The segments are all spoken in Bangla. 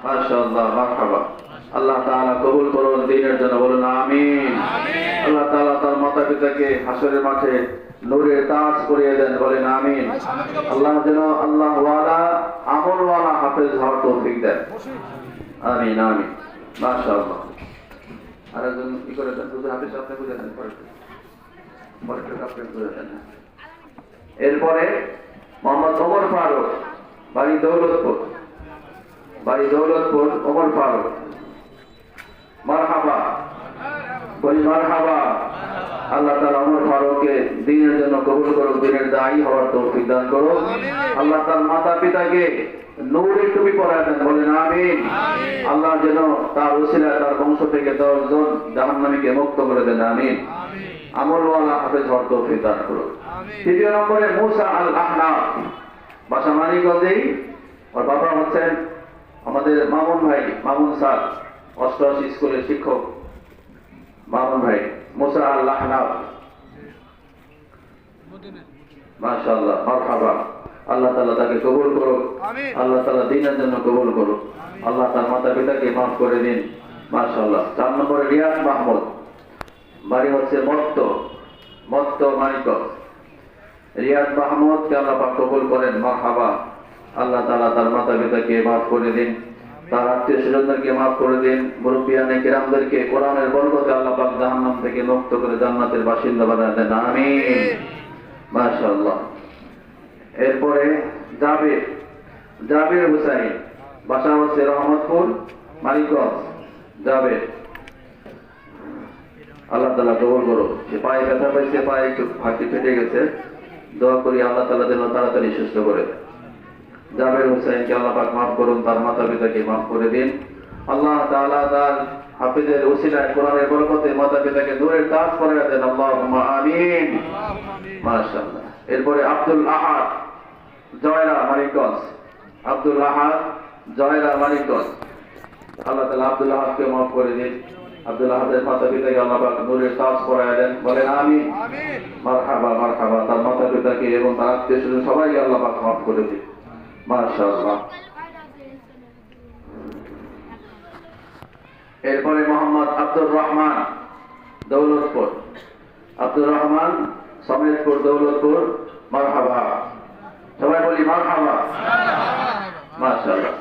মাশাআল্লাহ, মারহাবা। আল্লাহ তাআলা কবুল করুন দ্বীনের জন্য, বলুন আমিন। আল্লাহ তাআলা তার মাতা পিতাকে হাসরের মাঠে নূরের তাজ পরিয়ে দেন, বলেন আমিন। আল্লাহ যেন আল্লাহ ওয়ালা আমল ওয়ালা হাফেজ হওয়ার তৌফিক দেন, আমিন আমিন। মাশাআল্লাহ। আর একজন কি করে দেন, দুধ হাফেজ আপনি বুঝে দেন, পরে আপনি বুঝে দেন। এরপরে মোহাম্মদ ওমর ফারুক, বাড়ি দৌলতপুর, ওমর ফারুক। মারহাবা, বলি মারহাবা। আল্লাহ তাআলা ওমর ফারুককে দ্বীনের জন্য কবুল করুক, দ্বীনের দায়ী হওয়ার তৌফিক দান করুক। আল্লাহ তার মাতা পিতাকে নূরের টুপি পরায় দেন, বলেন আমিন। আল্লাহ যেন তার ওসিলায় তার বংশ থেকে 10 জন জাহান্নামীকে মুক্ত করে দেন, আমিন। আমলওয়ালা হাফেজ হওয়ার তৌফিক দান করুক। তৃতীয় নম্বরে মুসা আল আহনাফ, বাসা মানিকগঞ্জেই। ওর বাবা হচ্ছেন আমাদের মামুন ভাই, মামুন স্যার, অষ্টআশি স্কুলের শিক্ষক মামুন ভাই, মুসা আল আহনাফ। মাশাআল্লাহ, মারহাবা। আল্লাহ তাআলা তাকে কবুল করুক, আল্লাহ তাআলা দ্বীনের জন্য কবুল করুক। আল্লাহ তার মাতা পিতাকে মাফ করে দিন, মাশাআল্লাহ। 4 নম্বরে রিয়াদ মাহমুদ, বাড়ি হচ্ছে মত্ত মানিকগঞ্জ। রিয়াদ মাহমুদকে আল্লাহ পাক কবুল করেন, মারহাবা। আল্লাহ তাআলা তার মাতা পিতাকে মাফ করে দিন, তার আত্মীয় স্বজনদেরকে মাফ করে দিন, মুরব্বিয়ানে কিরামদেরকে কোরআনের বরকতে আল্লাহ পাক জাহান্নাম থেকে মুক্ত করে জান্নাতের বাসিন্দা বানায় দেন, আমিন। মাশাআল্লাহ। এরপরে জাবের হুসাইন, বাসা হচ্ছে রহমতপুর মানিকগঞ্জ। জাবের, আল্লাহ তাআলা কবুল করুন। সে পায়ে ব্যথা পাইছে, পায়ে একটু ফাঁকি ফেটে গেছে, দোয়া করি আল্লাহ তাআলা যেন তাড়াতাড়ি সুস্থ করে দেন। জাবের হুসাইনকে আল্লাহ পাক মাফ করুন, তার মাতা পিতাকে মাফ করে দিন। আল্লাহ তাআলা তার হাফেজের ওসিলায় কোরআনের বরকতে মাতা পিতাকে নূরের তাজ পরিয়ে দেন, আল্লাহুম্মা আমিন। মাশাআল্লাহ। এরপরে আব্দুল আহাদ, জয়রা মানিকগঞ্জ। আব্দুল আহাদ, জয়রা মানিকগঞ্জ। আল্লাহ তাআলা আব্দুল আহাদকে মাফ করে দিন, আব্দুল আহাদের মাতা পিতাকে আল্লাহ পাক নূরের তাজ পরিয়ে দেন, বলেন আমিন। মারহাবা, মারহাবা। তার মাতা পিতাকে এবং তার আত্মীয় স্বজন সবাইকে আল্লাহ পাক মাফ করে দিন, মাশাআল্লাহ। এরপরে মোহাম্মদ আব্দুর রহমান, দৌলতপুর। আব্দুর রহমান, সমেতপুর, দৌলতপুর। মারহাবা, সবাই বলি মারহাবা, মাশাআল্লাহ।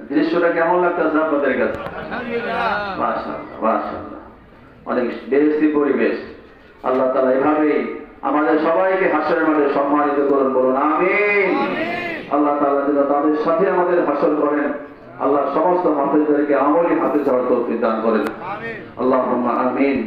দৃশ্যটা কেমন লাগতেছে আপনাদের কাছে? মাশাআল্লাহ, মাশাআল্লাহ। অনেক বেহেশতি পরিবেশ। আল্লাহ তাআলা এভাবেই আমাদের সবাইকে হাসরের মাঠে সম্মানিত করুন, বলুন আমিন। আল্লাহ তাআলা যেন তাদের সাথে আমাদের হাসর করেন। আল্লাহ সমস্ত হাফেজদেরকে আমলি হাফেজ হওয়ার তৌফিক দান করেন, আল্লাহুম্মা আমিন।